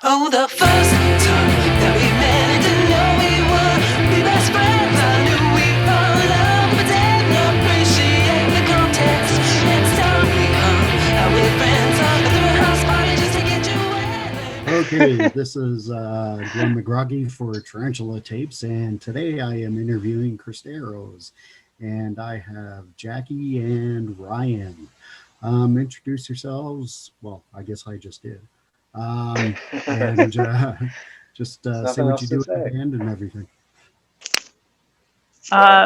Oh, the first time that we met, I didn't know we would be best friends. I knew we fall in love, but didn't appreciate the context. Next time we hung out with friends, I threw a house party just to get you wet. Okay, this is Glenn McGroggy for Tarantula Tapes, and today I am interviewing Cristeros, and I have Jackie and Ryan. Introduce yourselves. Well, I guess I just did. And just There's say nothing what you else to do in the say. band and everything.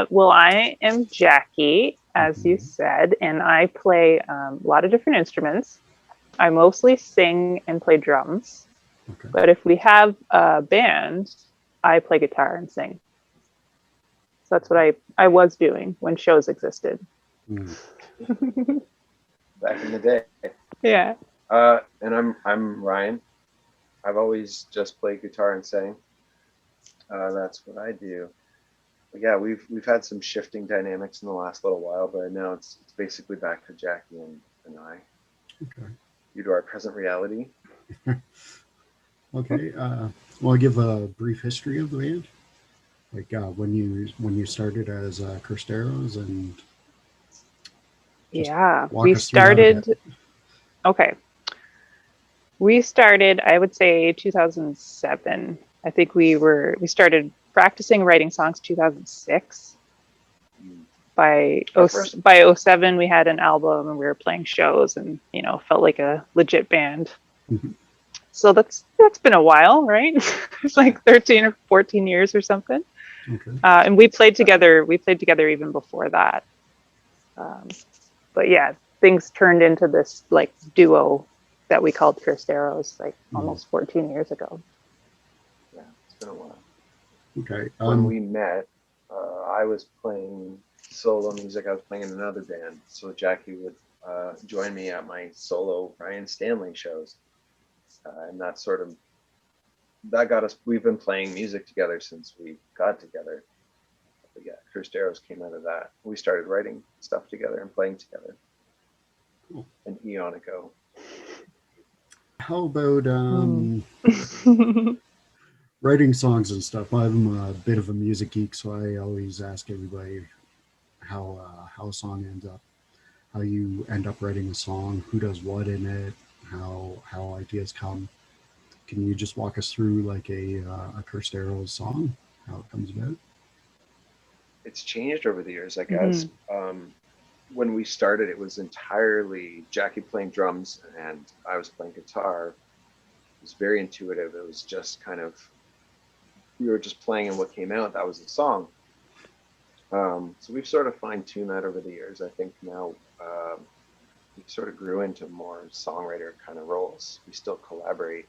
Well, I am Jackie, as you Mhm. said, and I play a lot of different instruments. I mostly sing and play drums, Okay. but if we have a band, I play guitar and sing. So that's what I was doing when shows existed. Mm. Back in the day. Yeah. And I'm Ryan. I've always just played guitar and sang. That's what I do. But yeah, we've had some shifting dynamics in the last little while, but now it's basically back to Jackie and I Okay. due to our present reality. Okay. Well, I'll give a brief history of the band, like when you started as Cristeros, and just Yeah. walk us through that a bit. Okay. We started, I would say 2007. I think we started practicing writing songs 2006. By Our first, by '07 we had an album and we were playing shows and felt like a legit band. Mhm. So that's been a while, right? It's like 13 or 14 years or something. Okay. And we played together. We played together even before that. Um, but yeah, things turned into this like duo that we called Cristeros like Mhm. almost 14 years ago. yeah, it's been a while. Okay. When we met, I was playing solo music. I was playing in another band, so Jackie would join me at my solo Ryan Stanley shows, and that got us. We've been playing music together since we got together. But yeah, Cristeros came out of that. We started writing stuff together and playing together. Cool. An eon ago. How about Mm. writing songs and stuff? I'm a bit of a music geek, so I always ask everybody how a song ends up, how you end up writing a song, who does what in it, how ideas come. Can you just walk us through like a Cristeros song, how it comes about? It's changed over the years, I guess. Mhm. When we started, it was entirely Jackie playing drums and I was playing guitar. It was very intuitive. It was just kind of we were just playing and what came out that was the song. So we've sort of fine tuned that over the years. I think now we sort of grew into more songwriter kind of roles. We still collaborate,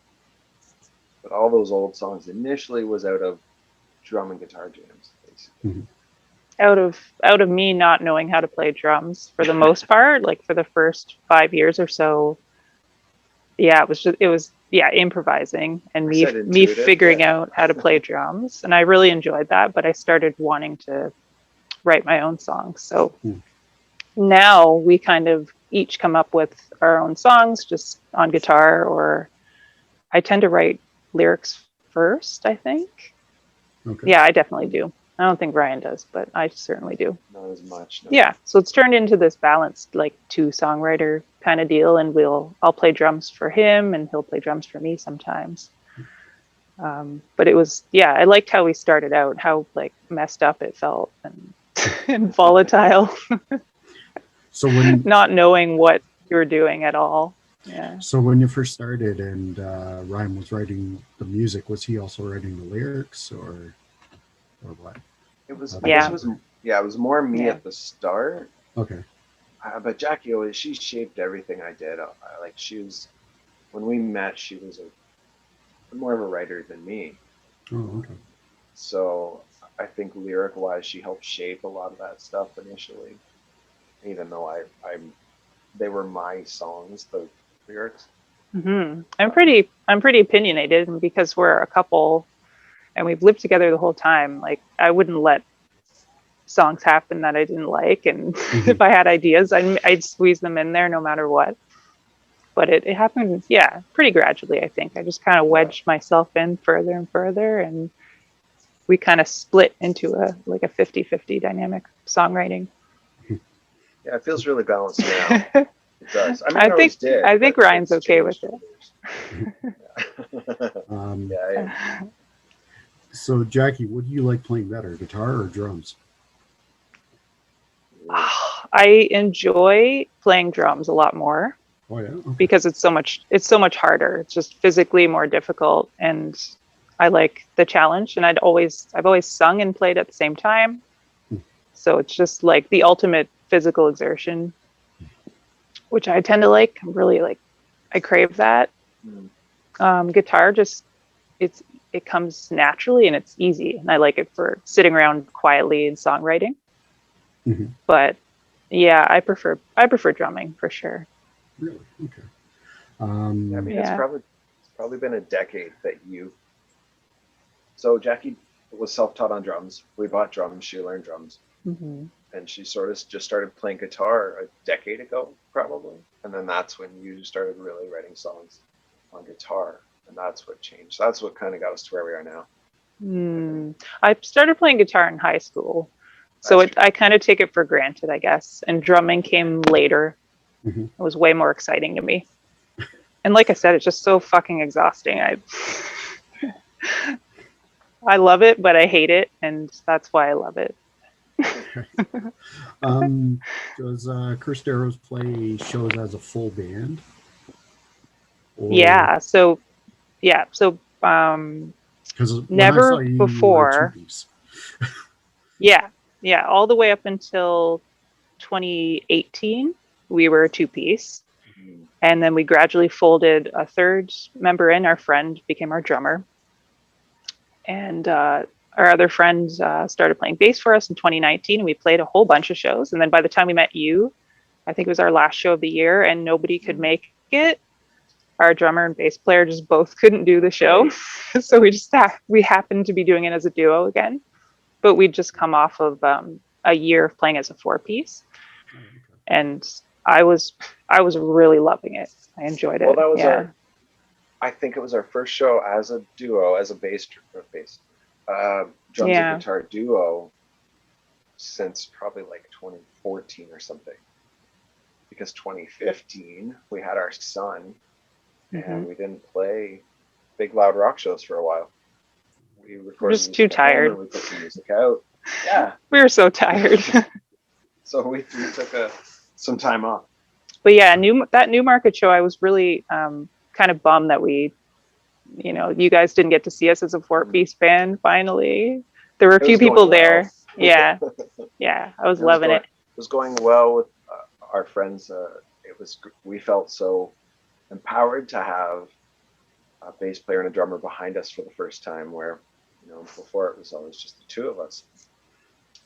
but all those old songs initially was out of drum and guitar jams, basically. Mhm. Out of me not knowing how to play drums for the most part, like for the first 5 years or so, yeah, it was improvising and I me said me intuitive, figuring yeah. out how to play drums, and I really enjoyed that. But I started wanting to write my own songs, so Mm. now we kind of each come up with our own songs just on guitar, or I tend to write lyrics first, I think. Okay. Yeah, I definitely do. I don't think Ryan does, but I certainly do. Not as much, no. Yeah, so it's turned into this balanced like two songwriter kind of deal, and I'll play drums for him and he'll play drums for me sometimes. But it was, yeah, I liked how we started out, how like messed up it felt and and volatile, So when not knowing what you were doing at all. Yeah. so when you first started and Ryan was writing the music, was he also writing the lyrics or what? It was, How I did guess Yeah. it that was, work? yeah, it was more me Yeah. at the start. Okay. But Jackie always, she shaped everything I did. Like when we met, she was more of a writer than me. Oh, okay. So I think lyric wise, she helped shape a lot of that stuff initially, even though they were my songs, the lyrics. I'm Um, pretty opinionated, and because we're a couple and we've lived together the whole time, like I wouldn't let songs happen that I didn't like, and Hmm. if I had ideas, I'd squeeze them in there no matter what. but it happened, yeah, pretty gradually, I think. I just kind of wedged myself in further and further, and we kind of split into a 50-50 dynamic songwriting. Yeah, it feels really balanced now. It does. I mean, I it always think did. I think but Ryan's it's okay with changed it. over the years. Yeah, yeah. So, Jackie, what do you like playing better, guitar or drums? I enjoy playing drums a lot more Oh yeah, okay. because it's so much harder. It's just physically more difficult, and I like the challenge. And I've always sung and played at the same time, so it's just like the ultimate physical exertion, which I tend to like. I'm really like, I crave that. Guitar just it comes naturally and it's easy, and I like it for sitting around quietly and songwriting. Mhm. But yeah, I prefer drumming for sure. Really? Okay. I mean, Yeah. it's probably been a decade that you. So Jackie was self-taught on drums. We bought drums. She learned drums, Mm-hmm. and she sort of just started playing guitar a decade ago, probably. And then that's when you started really writing songs on guitar, and that's what changed. That's what kind of got us to where we are now. I started playing guitar in high school, so I kind of take it for granted, I guess. And drumming came later. Mhm. It was way more exciting to me. And like I said, it's just so fucking exhausting. I love it, but I hate it, and that's why I love it. Does Chris Darrows play shows as a full band? Or, Yeah. So because when I never saw you were before. two-piece. Yeah, all the way up until 2018, we were a two-piece. And then we gradually folded a third member in. Our friend became our drummer. And our other friend started playing bass for us in 2019. And we played a whole bunch of shows. And then by the time we met you, I think it was our last show of the year, and nobody could make it. Our drummer and bass player just both couldn't do the show. So we happened to be doing it as a duo again. But we'd just come off of a year of playing as a four-piece. Oh, okay. And I was really loving it. I enjoyed it. Well, that was I think it was our first show as a duo, as a drums and guitar duo since probably like 2014 or something. Because 2015 we had our son, and we didn't play big loud rock shows for a while. We recorded just too tired. We put some music out. Yeah, we were so tired. So we took some time off. But yeah, that Newmarket show, I was really kind of bummed that you guys didn't get to see us as a four-piece band. Finally, there were a few people there. Yeah, I was loving it. It was going well with our friends. We felt so empowered to have a bass player and a drummer behind us for the first time, where before it was always just the two of us.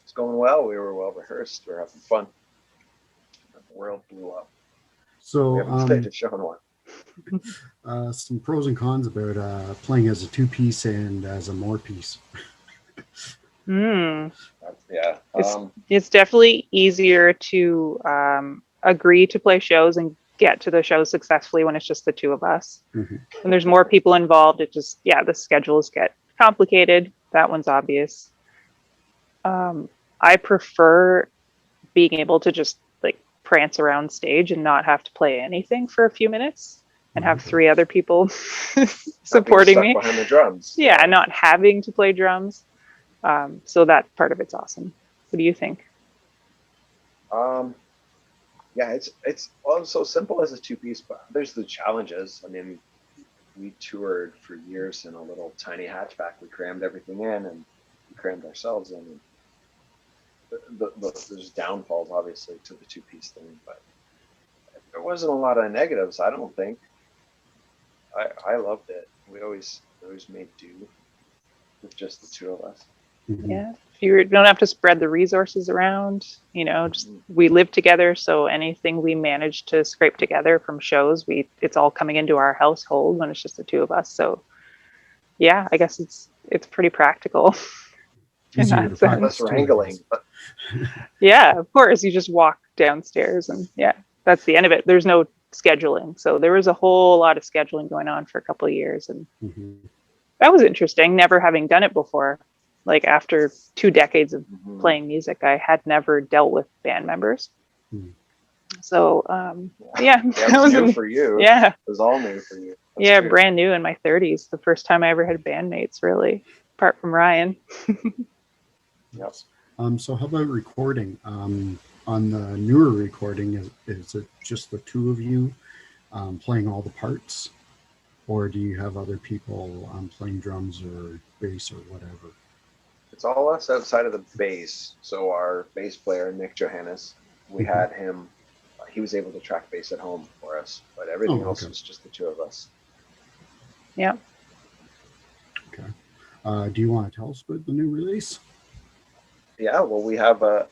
It's going well. We were well rehearsed. We were having fun. The world blew up. So we haven't played a show in one. Some pros and cons about playing as a two-piece and as a more-piece. Yeah. It's definitely easier to agree to play shows and get to the shows successfully when it's just the two of us. When there's more people involved, the schedules get complicated. That one's obvious. I prefer being able to just like prance around stage and not have to play anything for a few minutes and have three other people supporting me behind the drums. Yeah, not having to play drums. So that part of it's awesome. What do you think? Yeah, it's so simple as a two-piece, but there's the challenges. I mean, we toured for years in a little tiny hatchback. We crammed everything in, and we crammed ourselves in. And there's downfalls, obviously, to the two-piece thing, but there wasn't a lot of negatives, I don't think. I loved it. We always made do with just the two of us. Yeah, you don't have to spread the resources around. Just we live together, so anything we manage to scrape together from shows, it's all coming into our household when it's just the two of us. So yeah, I guess it's pretty practical. Less wrangling. Yeah, of course. You just walk downstairs, and yeah, that's the end of it. There's no scheduling. So there was a whole lot of scheduling going on for a couple of years, and Hmm. that was interesting. Never having done it before, like after 2 decades of Mhm. playing music, I had never dealt with band members. Hmm. So yeah, Yeah, it that was was new for you. yeah, It was all new for you. That's yeah, great. brand new in my 30s. The first time I ever had bandmates, really, apart from Ryan. Yep. So how about recording? On the newer recording, is it just the two of you playing all the parts, or do you have other people playing drums or bass or whatever? It's all us outside of the bass. So our bass player, Nick Johannes, we Mhm. had him, he was able to track bass at home for us, but everything Oh, else okay. was just the two of us. Yeah. Okay. Do you want to tell us about the new release? Yeah, well, we have a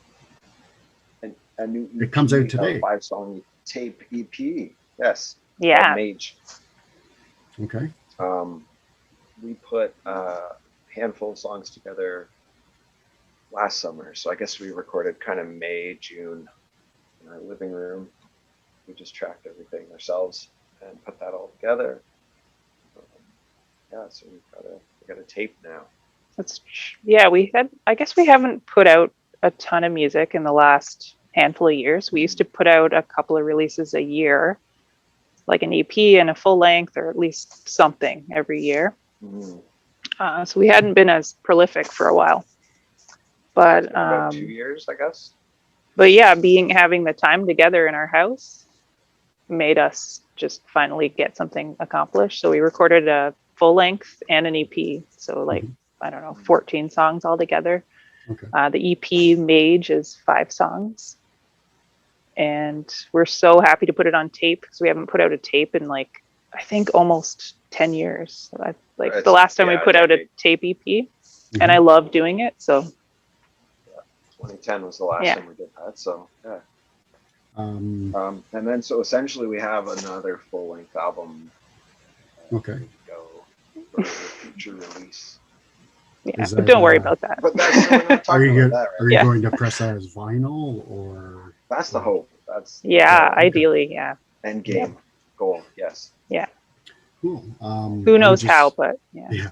new EP, It comes out a today. 5-song tape EP. Yes. Yeah. Called Mage. Okay. We put a handful of songs together last summer. So I guess we recorded kind of May, June in our living room. We just tracked everything ourselves and put that all together. Yeah, so we got a tape now. Yeah, I guess we haven't put out a ton of music in the last handful of years. We used to put out a couple of releases a year, like an EP and a full length, or at least something every year. Mhm. So we hadn't been as prolific for a while. But About 2 years, I guess. but yeah, having the time together in our house made us just finally get something accomplished. So we recorded a full length and an EP. So like, I don't know, 14 songs altogether. Okay. The EP Mage is 5 songs. And we're so happy to put it on tape because we haven't put out a tape in like, I think almost 10 years. Like the last time we put out a tape EP, and I love doing it. So 2010 was the last Yeah. time we did that. So yeah. Um, And then so essentially we have another full length album. Okay. ready to go for future release. yeah, Is but that, don't worry about that. But that's we're not are talking you about that, right? are you Yeah. going to press that as vinyl or? That's the hope. That's Yeah, Okay. ideally, yeah. end game goal. Yes. Cool. Who I knows would how, just- but yeah. Yeah.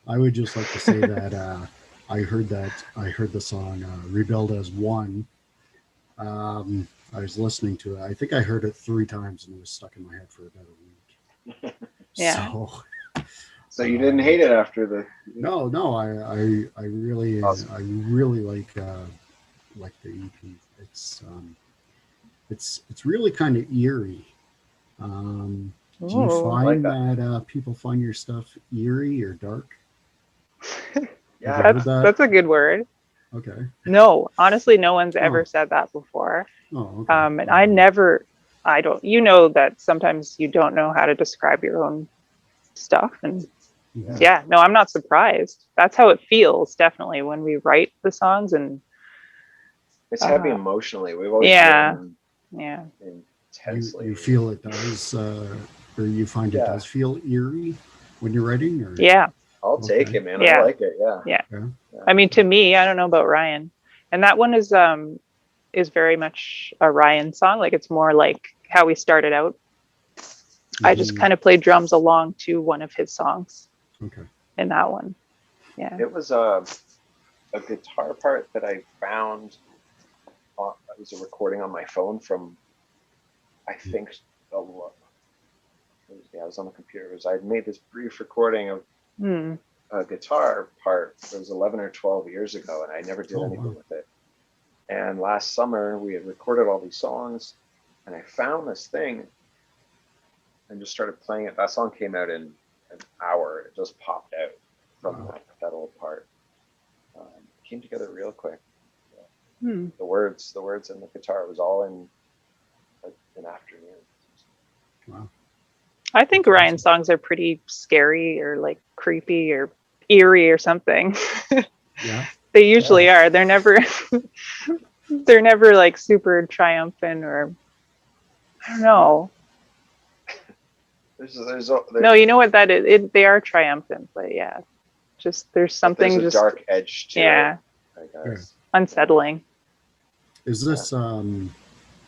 I would just like to say that I heard the song "Rebuild as One." I was listening to it. I think I heard it 3 times and it was stuck in my head for about a week. Yeah. So you didn't hate it after the No, I really Awesome. I really like the EP. It's really kind of eerie. Do you Ooh. find like that people find your stuff eerie or dark? Yeah, Have you heard That's a good word. Okay. No, honestly, no one's ever Oh. said that before. Oh, okay. And I don't, you know, that sometimes you don't know how to describe your own stuff. And yeah, no, I'm not surprised. That's how it feels, definitely, when we write the songs. And it's heavy emotionally. We've always Yeah. written yeah, intensely. You feel it does, or you find it Yeah. does feel eerie when you're writing, or yeah. I'll take Okay. it, man. Yeah. I like it. Yeah. Yeah. I mean, to me, I don't know about Ryan. And that one is very much a Ryan song. Like it's more like how we started out. I just Mhm. kind of played drums along to one of his songs Okay. in that one. Yeah. It was a guitar part that I found. It was a recording on my phone from, I think, I was on the computer. I had made this brief recording of Hmm. a guitar part. It was 11 or 12 years ago, and I never did anything wow. with it. And last summer, we had recorded all these songs, and I found this thing and just started playing it. That song came out in an hour. It just popped out from that old part. It came together real quick. Hmm. The words and the guitar was all in an afternoon. Wow. I think Ryan's songs are pretty scary or like creepy or eerie or something. Yeah. They usually are. They're never like super triumphant or I don't know. No, you know what that is? They are triumphant, but yeah. Just there's something there's a dark edge to yeah, it, I guess. unsettling. Is this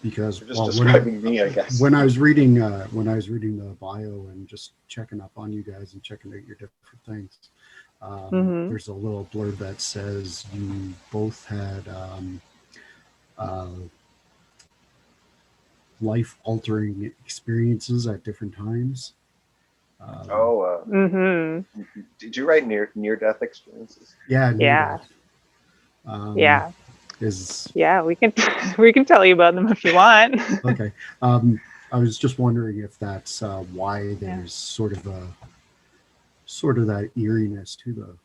because You're just describing me, I guess. when I was reading the bio and just checking up on you guys and checking out your different things, there's a little blurb that says you both had life-altering experiences at different times. Did you write near-death experiences? Yeah, Yeah. yeah. We can we can tell you about them if you want. Okay. I was just wondering if that's why there's sort of that eeriness to the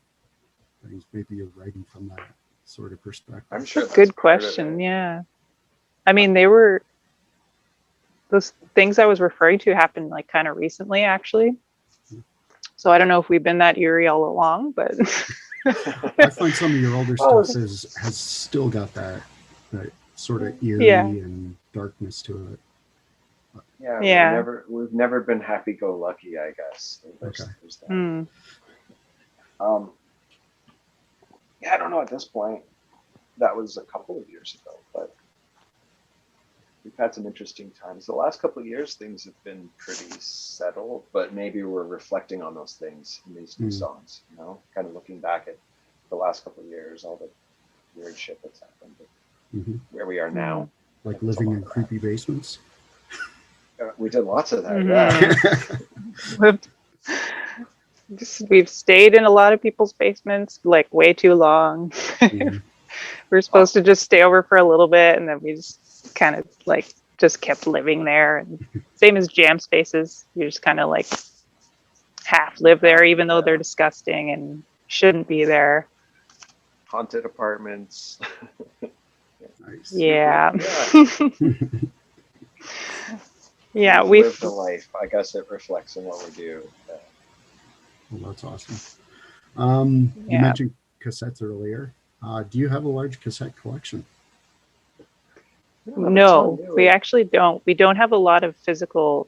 things. Maybe you're writing from that sort of perspective. I'm sure. That's a good question. Yeah. I mean, those things I was referring to happened like kind of recently, actually. So I don't know if we've been that eerie all along, but I find some of your older stuff has still got that sort of eerie and darkness to it. Yeah. We've never been happy-go-lucky, I guess. There's that. I don't know at this point. That was a couple of years ago, but we've had some interesting times. The last couple of years, things have been pretty settled, but maybe we're reflecting on those things in these new songs, kind of looking back at the last couple of years, all the weird shit that's happened, where we are now. Like living in creepy basements. We did lots of that, We've stayed in a lot of people's basements, like way too long. We're supposed to just stay over for a little bit, and then we just kind of like just kept living there. And same as jam spaces, you just kind of like half live there, even though they're disgusting and shouldn't be there. Haunted apartments. Nice. Yeah. We've lived the life. I guess it reflects in what we do. Well, that's awesome. You mentioned cassettes earlier. Do you have a large cassette collection? No, we actually don't. We don't have a lot of physical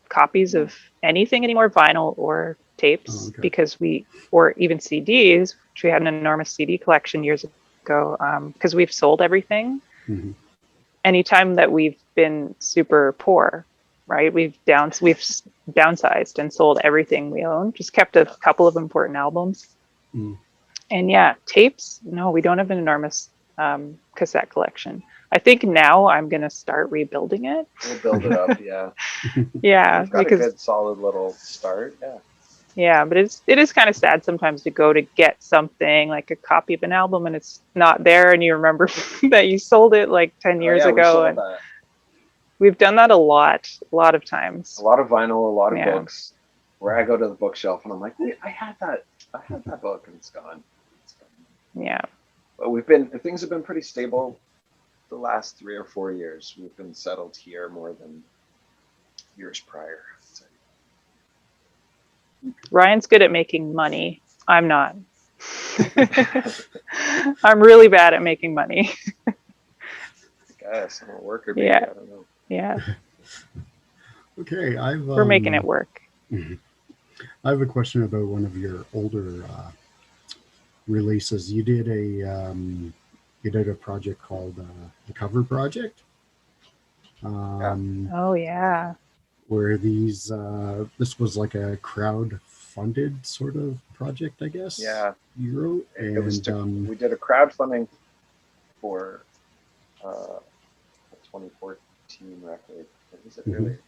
copies of anything anymore, vinyl or tapes, because or even CDs, which we had an enormous CD collection years ago, because we've sold everything. Anytime that we've been super poor, right? We've downsized and sold everything we own, just kept a couple of important albums. And tapes, no, we don't have an enormous cassette collection. I think now I'm going to start rebuilding it. We'll build it up, We've got a good solid little start, but it is kind of sad sometimes to go to get something like a copy of an album and it's not there, and you remember that you sold it like 10 years ago. And we've done that a lot of times. A lot of vinyl, a lot of books, where I go to the bookshelf and I'm like, wait, I had that book and it's gone. Yeah. But things have been pretty stable the last 3 or 4 years. We've been settled here more than years prior. Ryan's good at making money. I'm not. I'm really bad at making money. I guess I'm a worker, maybe. I don't know. Yeah. Okay, we're making it work. I have a question about one of your older releases. You did a project called the Cover Project. Where this was like a crowd-funded sort of project, I guess. Yeah. You wrote, and we did a crowdfunding for a 2014 record. What was it really?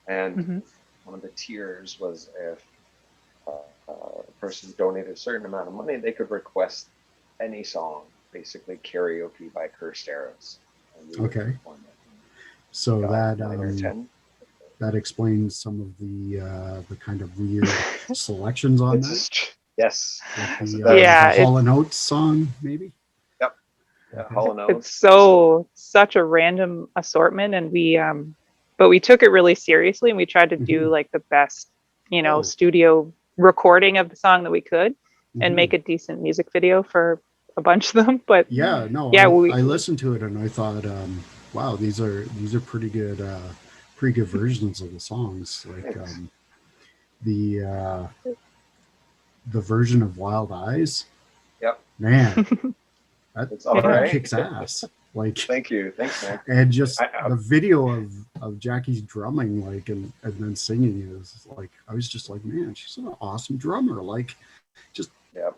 And one of the tiers was if a person donated a certain amount of money, they could request any song, basically karaoke by Cursed Arrows. Okay. So that explains some of the kind of weird selections on that. Yes. Like the Hall & Oates song, maybe? Yep. Yeah, Hall & Oates. It's such a random assortment, and but we took it really seriously, and we tried to do like the best, studio recording of the song that we could, and make a decent music video for a bunch of them. But I listened to it and I thought, wow, these are pretty good versions of the songs. Like the version of Wild Eyes. Yep. Man, that it's all right. kicks ass. Like, Thank you. Thanks, man. and just I- the video of Jackie's drumming, like, and then singing is like, I was just like, man, she's an awesome drummer. Like, just Yeah.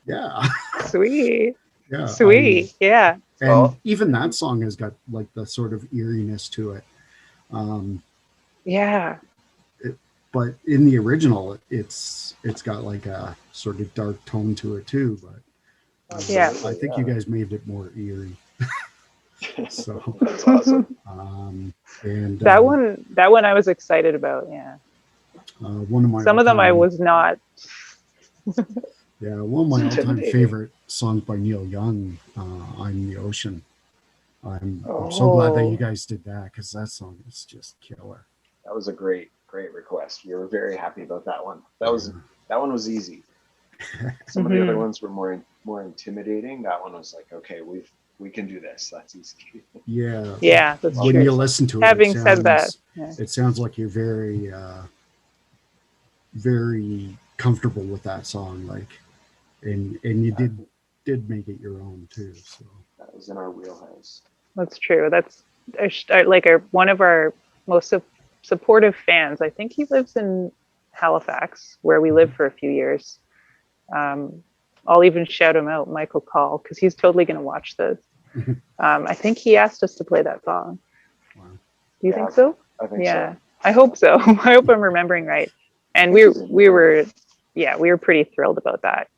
yeah, Sweet. yeah. Sweet. Yeah. And Well, even that song has got like the sort of eeriness to it. Yeah. But in the original, it's got like a sort of dark tone to it too. But Yeah. I think you guys made it more eerie. So That's awesome. and That one I was excited about. Yeah. one of my Some of them I all-time- was not. yeah, one of my It's all-time intimidating. favorite songs by Neil Young, "I'm the Ocean." I'm so glad that Oh. you guys did that because that song is just killer. That was a great request. We were very happy about that one. That one was easy. Some of the other Mhm. ones were more intimidating. That one was like, okay, we can do this. That's easy. Yeah, Yeah, that's when true. you listen to it, Having it said that, sounds- yeah. it sounds like you're very very comfortable with that song, like, and you did make it your own too. So That was in our wheelhouse. That's true. That's one of our most supportive fans. I think he lives in Halifax, where we lived for a few years. I'll even shout him out, Michael Call, because he's totally going to watch this. I think he asked us to play that song. wow. Do you Yeah, think so? I think Yeah, so. I hope so. I hope I'm remembering right. And we were pretty thrilled about that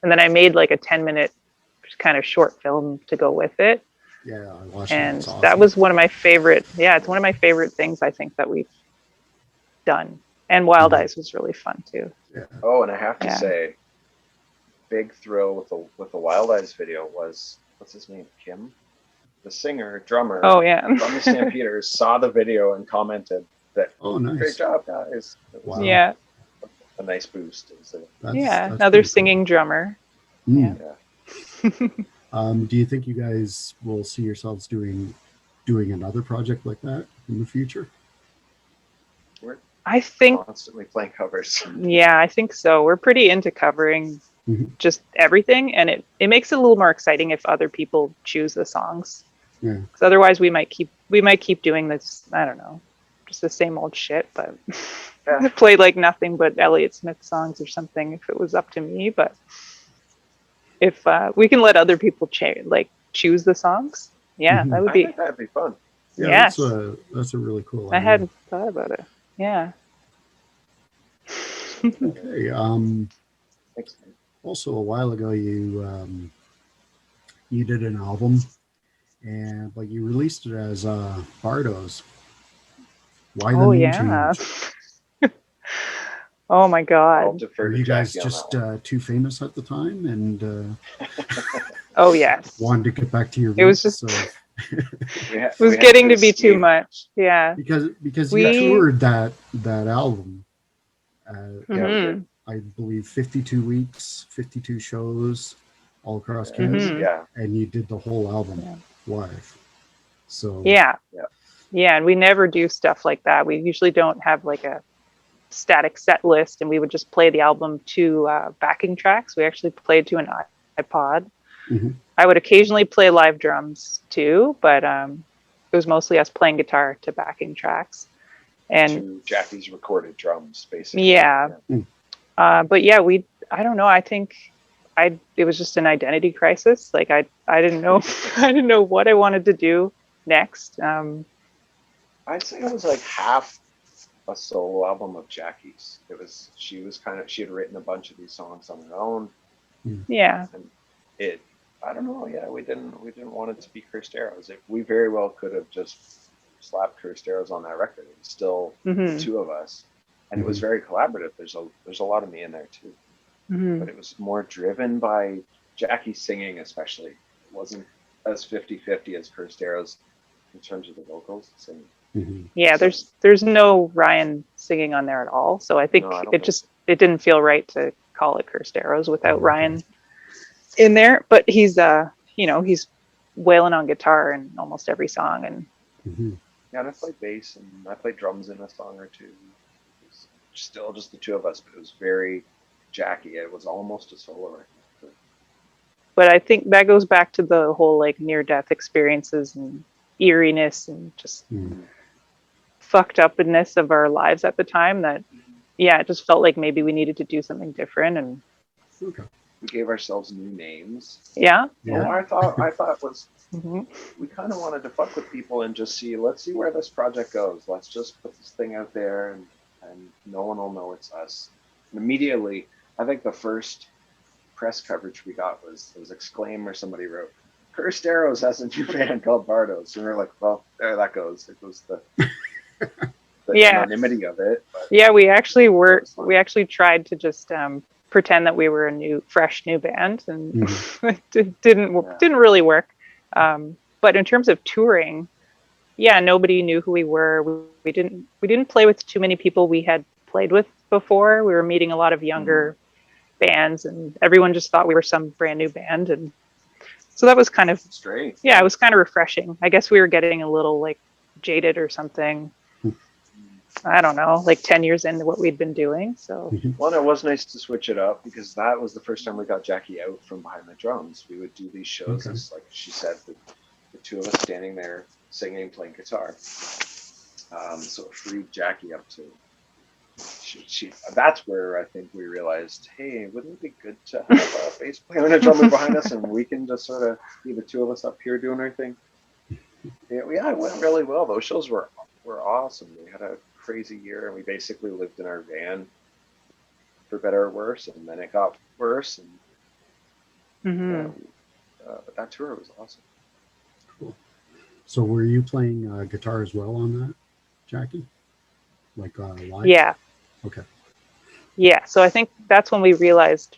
and then I made like a 10-minute kind of short film to go with it. Yeah, I watched it. And It's awesome. that was one of my favorite. Yeah, it's one of my favorite things I think that we've done. And Wild Mhm. Eyes was really fun too. Yeah. Oh, and I have to Yeah. say, big thrill with the Wild Eyes video was, what's his name? Kim, the singer drummer. Oh yeah. From the Stampeders saw the video and commented that, Oh, nice. great job, guys. It was Wow. Yeah. a nice boost. It was That's Another pretty cool. singing drummer. Mm. yeah. Do you think you guys will see yourselves doing another project like that in the future? We're I think constantly playing covers. yeah, I think so. We're pretty into covering Mhm. just everything, and it makes it a little more exciting if other people choose the songs. Yeah. Because otherwise we might keep doing this, I don't know, just the same old shit, but Yeah. play like nothing but Elliott Smith songs or something if it was up to me. But if we can let other people choose the songs, yeah, Mhm. that would I be. think that'd be fun. Yeah, Yes. that's a really cool I idea. hadn't thought about it. Yeah. Okay. Thanks, man. Also, a while ago, you did an album, but you released it as Bardo's. Why the Oh name yeah. change? Oh my I'll God. defer Were to you guys Jackie on just that one. too famous at the time and Oh yes. wanted to get back to your roots? It was just- So, It was getting to be too much. Yeah. because We- you toured that album. Yeah, we Mhm. did. I believe 52 weeks, 52 shows all across Yeah. Canada, Mhm. Yeah. and you did the whole album Yeah. live. So Yeah. Yeah. Yeah, and we never do stuff like that. We usually don't have like a static set list, and we would just play the album to backing tracks. We actually played to an iPod. Mhm. I would occasionally play live drums too, but it was mostly us playing guitar to backing tracks. And To Jackie's recorded drums, basically. yeah, but yeah, I don't know. I think it was just an identity crisis. Like I didn't know, I didn't know what I wanted to do next. I'd say it was like half a solo album of Jackie's. She had written a bunch of these songs on her own. Yeah. I don't know. Yeah, we didn't want it to be Cristeros. We very well could have just slapped Cristeros on that record. It was still Mhm. the two of us, and it was very collaborative. There's a lot of me in there too, Mhm. but it was more driven by Jackie singing, especially. It wasn't as 50-50 as Cristeros in terms of the vocals singing. Mhm. Yeah, there's no Ryan singing on there at all. So I think No, I don't it didn't feel right to call it Cursed Arrows without Oh, okay. Ryan in there. But he's he's wailing on guitar in almost every song, and Mhm. Yeah, and I played bass and I played drums in a song or two. It was still just the two of us, but it was very Jackie. It was almost a solo record. But I think that goes back to the whole like near-death experiences and eeriness and just fucked upness of our lives at the time. That it just felt like maybe we needed to do something different. And Okay. We gave ourselves new names. yeah. Well, I thought was Hmm. we kind of wanted to fuck with people and just let's see where this project goes. Let's just put this thing out there, and no one will know it's us. And immediately, I think the first press coverage we got was Exclaim, or somebody wrote, "Cursed Arrows has a new band called Bardos," and we're like, well, there that goes. It was the anonymity of it. But we actually tried to just pretend that we were a fresh new band, and it didn't really work. But in terms of touring, nobody knew who we were. We didn't play with too many people we had played with before. We were meeting a lot of younger bands, and everyone just thought we were some brand new band. And so that was kind of strange. Yeah, it was kind of refreshing. I guess we were getting a little like jaded or something. I don't know, like 10 years into what we'd been doing. So Well, it was nice to switch it up, because that was the first time we got Jackie out from behind the drums. We would do these shows, as like she said, the two of us standing there singing, playing guitar. So it freed Jackie up to. She that's where I think we realized, hey, wouldn't it be good to have a bass player and a drummer behind us, and we can just sort of be the two of us up here doing our thing. Yeah, it went really well. Those shows were awesome. We had a crazy year, and we basically lived in our van, for better or worse, and then it got worse. And but that tour was awesome. Cool. So were you playing guitar as well on that, Jackie? Like live? yeah. Okay. Yeah, so I think that's when we realized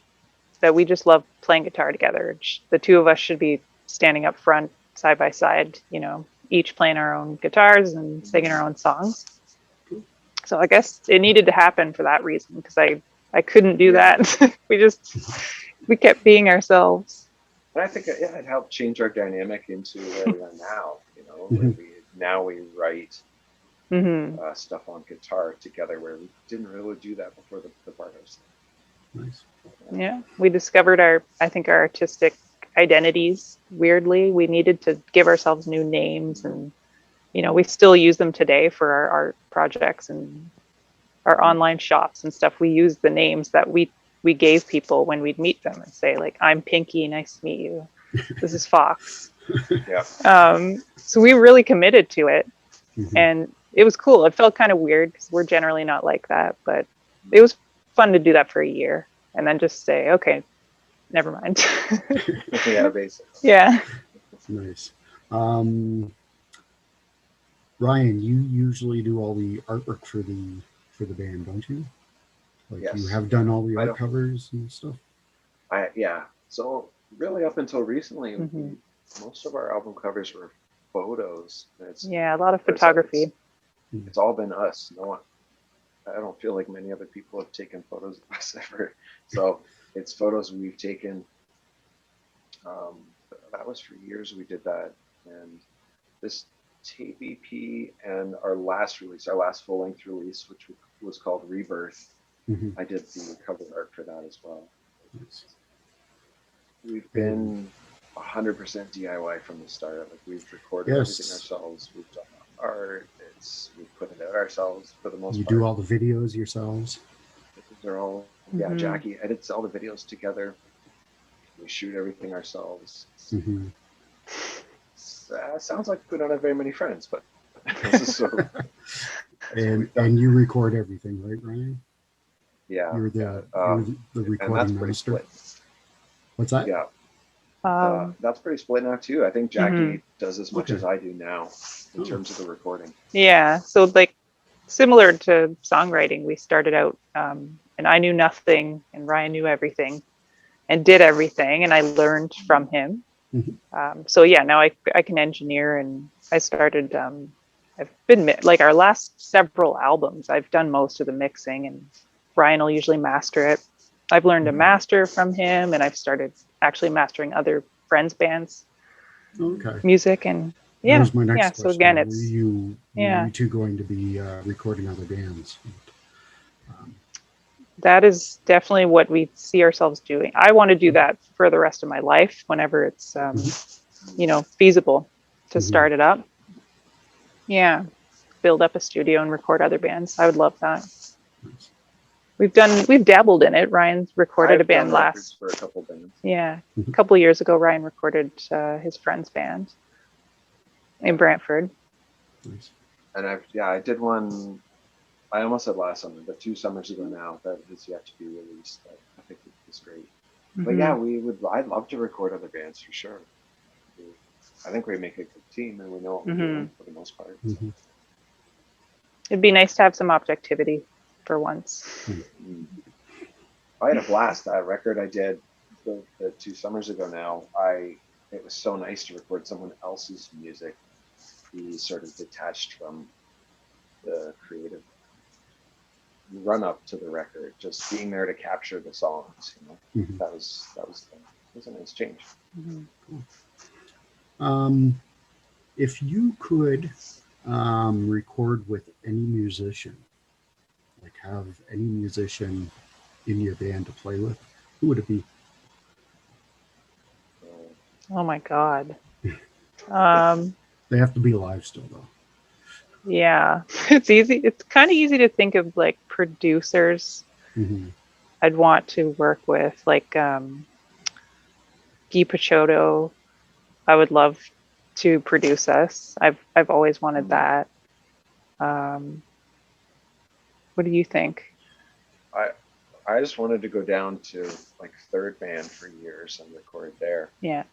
that we just love playing guitar together. The two of us should be standing up front, side by side, each playing our own guitars and singing our own songs. So I guess it needed to happen for that reason, because I couldn't do that. we kept being ourselves. And I think it helped change our dynamic into where we are now. Where we write stuff on guitar together, where we didn't really do that before the Bardos. Nice. Yeah, we discovered our artistic identities. Weirdly, we needed to give ourselves new names, and we still use them today for our art projects and our online shops and stuff. We use the names that we gave people when we'd meet them and say, like, I'm Pinky, nice to meet you. This is Fox. Yeah. So we really committed to it, and it was cool. It felt kind of weird because we're generally not like that, but it was fun to do that for a year and then just say, okay, never mind. Yeah, basically. Yeah. Nice. Ryan, you usually do all the artwork for the band, don't you? Like, yes. You have done all the art covers and stuff? So really, up until recently, most of our album covers were photos. A lot of photography. It's all been us. No one. I don't feel like many other people have taken photos of us ever. So it's photos we've taken. That was for years we did that. And this tape EP and our last full-length release, which was called Rebirth, I did the cover art for that as well. Nice. We've been 100% DIY from the start. Like, we've recorded everything ourselves. We've done art. We've put it out ourselves for the most part. You do all the videos yourselves? They're all Jackie edits all the videos together. We shoot everything ourselves. Sounds like we don't have very many friends, but this is sort of. And you record everything, right, Ryan? Yeah. You're the recording master. What's that? Yeah. That's pretty split now too. I think Jackie does as much as I do now in terms of the recording. Yeah. So like similar to songwriting, we started out and I knew nothing and Ryan knew everything and did everything, and I learned from him. So now I can engineer, and I started I've been like our last several albums, I've done most of the mixing, and Ryan will usually master it. I've learned to master from him, and I've started actually mastering other friends' bands music. And that was my next question. So again, it's were you two going to be recording other bands? that is definitely what we see ourselves doing. I want to do that for the rest of my life whenever it's feasible to start it up. Yeah, build up a studio and record other bands. I would love that. Nice. We've dabbled in it. Ryan's recorded I've a band done records last. for a couple bands. Yeah, a couple of years ago, Ryan recorded his friend's band in Brantford. Nice. And I did one. I almost said last summer, but 2 summers ago now that is yet to be released. I think it's great. But yeah, I'd love to record other bands for sure. I think we make a good team and we know what we're doing for the most part. Mm-hmm. It'd be nice to have some objectivity for once. I had a blast. That record I did the 2 summers ago now, it was so nice to record someone else's music. Be sort of detached from the creative run up to the record, just being there to capture the songs. That was a nice change. If you could record with any musician, like have any musician in your band to play with, who would it be? Oh my God. They have to be live still, though. Yeah, it's easy. It's kind of easy to think of like producers I'd want to work with, like Guy Picciotto. I would love to produce us. I've always wanted that. What do you think? I just wanted to go down to like Third Man for years and record there. Yeah.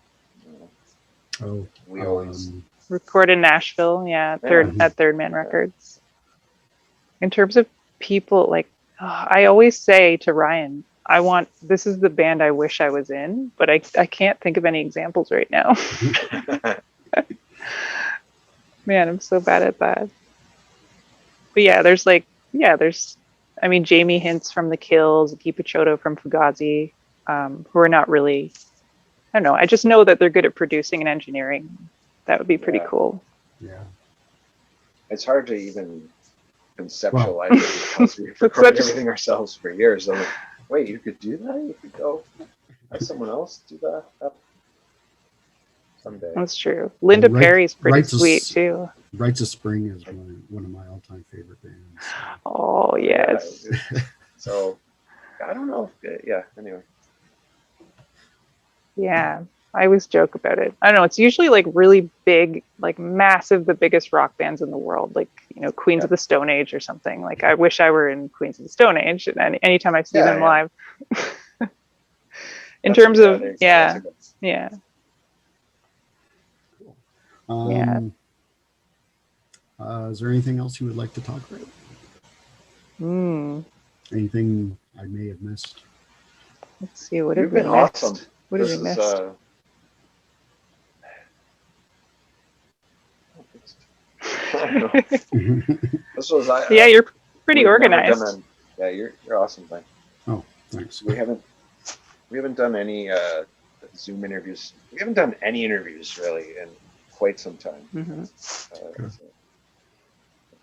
We always record in Nashville. Yeah, at Third Man Records. In terms of people, like I always say to Ryan, this is the band I wish I was in, but I can't think of any examples right now. Man, I'm so bad at that. But yeah, there's Jamie Hintz from The Kills, Guy Picciotto from Fugazi, who are not really, I don't know. I just know that they're good at producing and engineering. That would be pretty cool. Yeah. It's hard to even conceptualize it because we've recorded everything ourselves for years. I'm like, wait, you could do that? You could go have someone else do that someday. That's true. Linda Perry's pretty sweet too. Rites of Spring is one of my all-time favorite bands. Oh yes. Yeah, so I don't know. Anyway. Yeah, I always joke about it. I don't know. It's usually like really big, like massive, the biggest rock bands in the world, like Queens of the Stone Age or something. Like I wish I were in Queens of the Stone Age, and anytime I see them live. In terms of yeah. Cool. Is there anything else you would like to talk about? Anything I may have missed? Let's see. What You've have been we missed? awesome. What have we missed? This was yeah, you're pretty organized. You're awesome, man. Oh, thanks. We haven't done any Zoom interviews. We haven't done any interviews really in quite some time. As a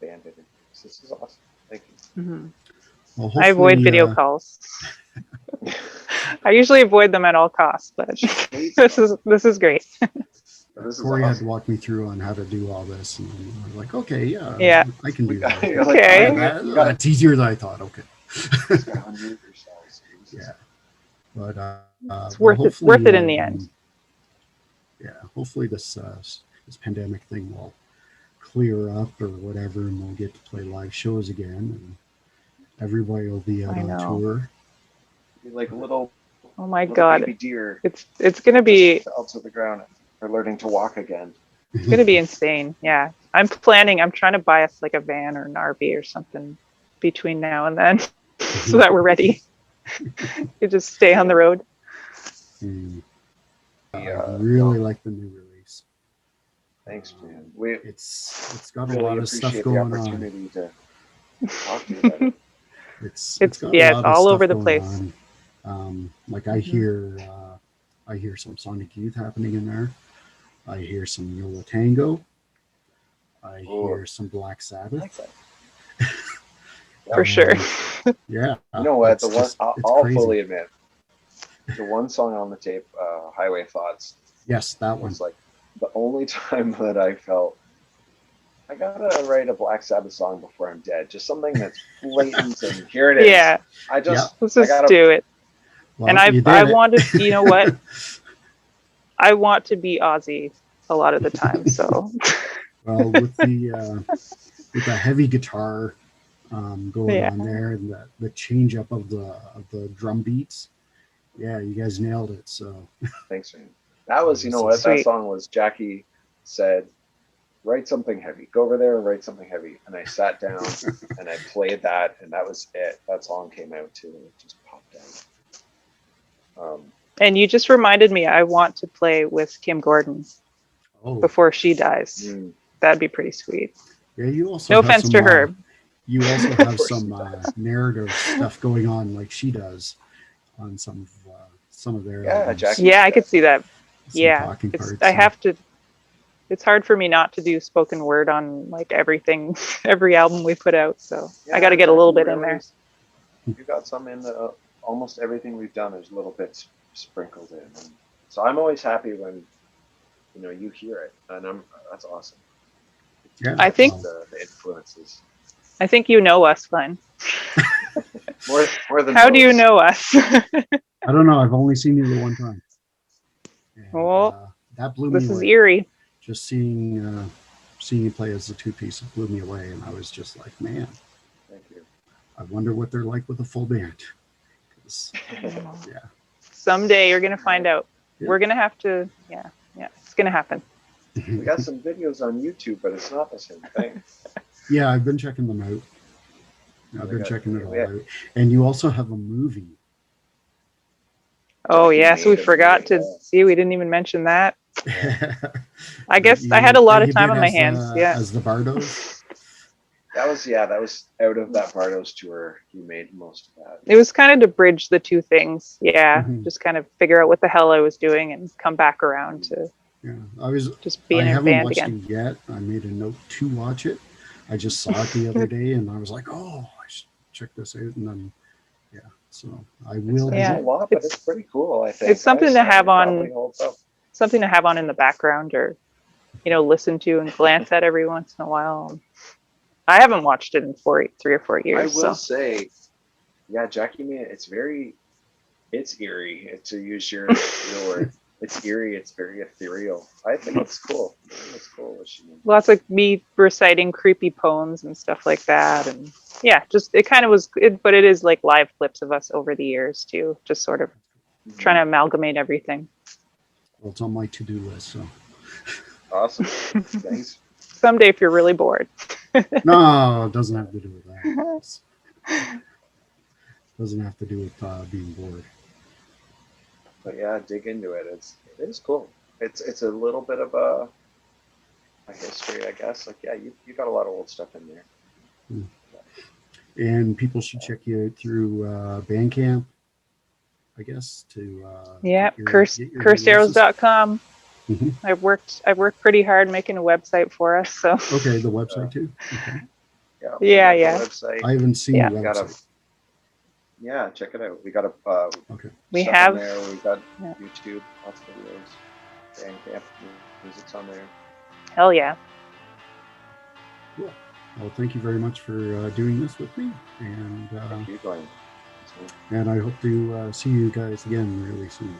band interviews. This is awesome. Thank you. Well, I avoid video calls. I usually avoid them at all costs, but this is great. Corey had to walk me through on how to do all this, and I'm like, okay, yeah, I can do that. Okay, that's easier than I thought. Okay. Yeah, but it's worth it in the end. Yeah, hopefully this pandemic thing will clear up or whatever, and we'll get to play live shows again, and everybody will be out on tour. Be like little. Oh my God! Baby deer. It's gonna be fell to the ground. They're learning to walk again. It's gonna be insane. Yeah, I'm trying to buy us like a van or an RV or something between now and then, so that we're ready. You just stay on the road. I really like the new release. Thanks, man. It's got a really lot of stuff going on. Opportunity to talk to you about it. It's all over the place. Like I hear some Sonic Youth happening in there. I hear some Yola Tango. I hear some Black Sabbath. for sure. Yeah. You know what? It's just, it's I'll crazy. fully admit, the one song on the tape, "Highway Thoughts," Yes, that one. was like the only time that I felt I gotta write a Black Sabbath song before I'm dead. Just something that's blatant, and here it is. Yeah, let's I just gotta. do it. Well, And you did I it. wanted, you know what? I want to be Ozzy a lot of the time. So Well, with the heavy guitar going yeah, on there, and the change up of the drum beats, yeah, you guys nailed it. So Thanks, man. That was, you know what? That Sweet. song was. Jackie said, "Write something heavy. Go over there and write something heavy." And I sat down and I played that, and that was it. That song came out too. It just popped out. and you just reminded me. I want to play with Kim Gordon oh before she dies. Mm. That'd be pretty sweet. yeah, you also No have offense some, to her. you also have Before she some dies. narrative stuff going on like she does on some of their Yeah, albums. Jackie. Yeah, I could see that. Some Yeah, talking it's parts. I have to. It's hard for me not to do spoken word on like everything, every album we put out. So I got to get a little bit in there. You got some in almost everything we've done. There's little bits sprinkled in, and so I'm always happy when you hear it, and that's awesome. Yeah, I think- well, The influences I think you know us, Glenn. more than How do you most. know us? I don't know. I've only seen you the one time. And, Well, that blew me this is away. eerie. Just seeing you play as the two-piece blew me away, and I was just like, man, Thank you. I wonder what they're like with a full band. 'Cause, yeah, Someday you're gonna find out. Yeah. We're gonna have to. Yeah, it's gonna happen. We got some videos on YouTube, but it's not the same thing. yeah, I've been checking them out. I've been checking it all out. And you also have a movie. Oh Jackie yes, we made a forgot movie, to see. We didn't even mention that. I guess You- I had a lot that of you time did on my as hands. the- Yeah. as the Bardos. That was out of that Bardos tour. You made most of that. It was kind of to bridge the two things. Yeah, Mhm. just kind of figure out what the hell I was doing and come back around to Yeah, just being I in a haven't band watched again. it yet. I made a note to watch it. I just saw it the other day, and I was like, "Oh, I should check this out." And then, yeah, so I will. It's Yeah. a lot, but It's- it's pretty cool. I think it's something to have on- probably holds up. Something to have on in the background, or listen to and glance at every once in a while. I haven't watched it in 3 or 4 I years. will So say, yeah, Jackie made it's eerie. To use your word, it's eerie. It's very ethereal. I think it's cool. It's cool what she made. lots of me reciting creepy poems and stuff like that, and yeah, just it kind of was. But it is like live clips of us over the years too, just sort of trying to amalgamate everything. Well, it's on my to-do list. So Awesome. Thanks. Someday, if you're really bored. no, it doesn't have to do with that. Doesn't have to do with being bored. But yeah, dig into it. It is cool. It's a little bit of a history, I guess. Like, yeah, you got a lot of old stuff in there. And people should check you out through Bandcamp, I guess. To Yeah, get your releases. cursedarrows.com. Mhm. I've worked pretty hard making a website for us. So Okay, the website too. Okay. Yeah. Yeah, we got the yeah. Website. I haven't seen Yeah. the We got website. Yeah, check it out. We got Okay. we stuff have on there. We got Yeah. YouTube, lots of videos. Bandcamp, music's on there. hell yeah. Cool. Well, thank you very much for doing this with me, and Thank you, Glenn. I hope to see you guys again really soon.